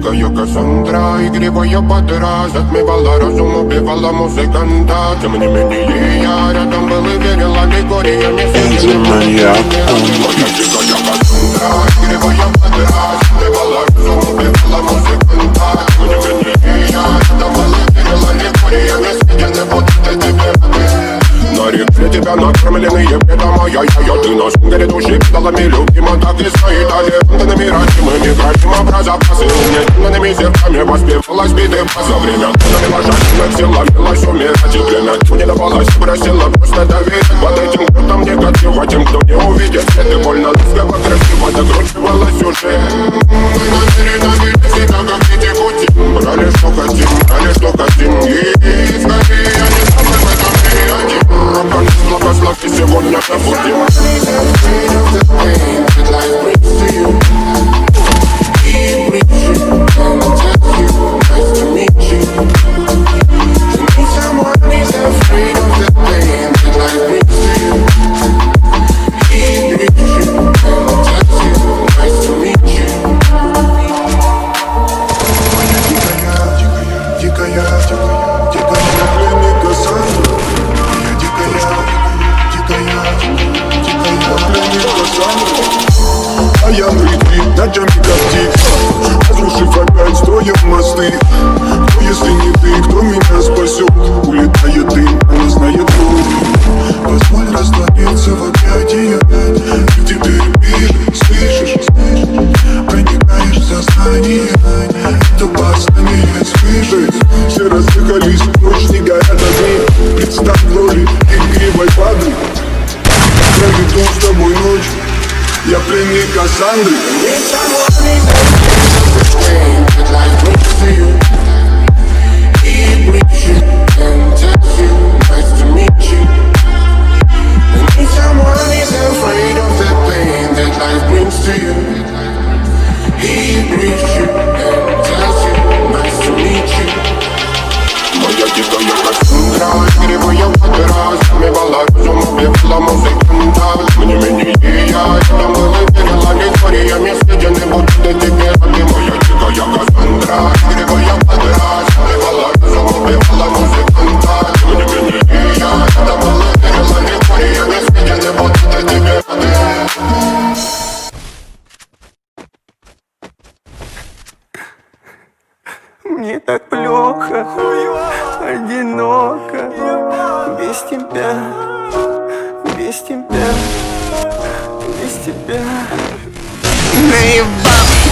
дикая Кассандра, игривая подра, затмевала разум, убивала музыканта. Тем не менее я рядом был и верил аллегориями. Моя дикая Кассандра, игривая подра, затмевала разум, убивала музыканта. Тем не менее я рядом был и верил аллегориями. Съедены будут тебе рады. На реке тебя накормленные бредом, ай-яй-яй. Ты на шунгере души педалами любима, так и стоит аллегориями родимыми, графим про запасы. Нестемными зерками воспевалась биты за время. Налила жадных сил, ловилась умирать. И время не давалось, просила просто доверить. Под этим грудом негатива, тем, кто не увидит свет. И больно ласково, красиво закручивалась уже. Мы намерены быть всегда, как дети пути. Брали, что хотим, и скорее я не самый в этом мире один. Организм благослови сегодня забудем. А я летит ночами как птица, разрушив опять строем мосты. Кто, если не ты, кто меня спасет? Улетает дым, она знает путь. Позволь раствориться в объятиях, где ты пишешь, слышишь, проникаешь в сознание. Это опасное слышать. Все разъехались прочь, не горят огни. Представь в роли игривой воды. Проведу с тобой ночь, я пленник Кассандры. Моя дикая Кассандра, игривая подра, затмевала разум, убивала музыканта. Тем не менее я рядом был и верил аллегориями. Съедены будут тебе рады. Моя дикая Кассандра, игривая подра, затмевала разум, убивала музыканта. Тем не менее я рядом был и верил аллегориями. Съедены будут тебе рады. Мне так плохо, одиноко, без тебя, без тебя, без тебя. Наебал.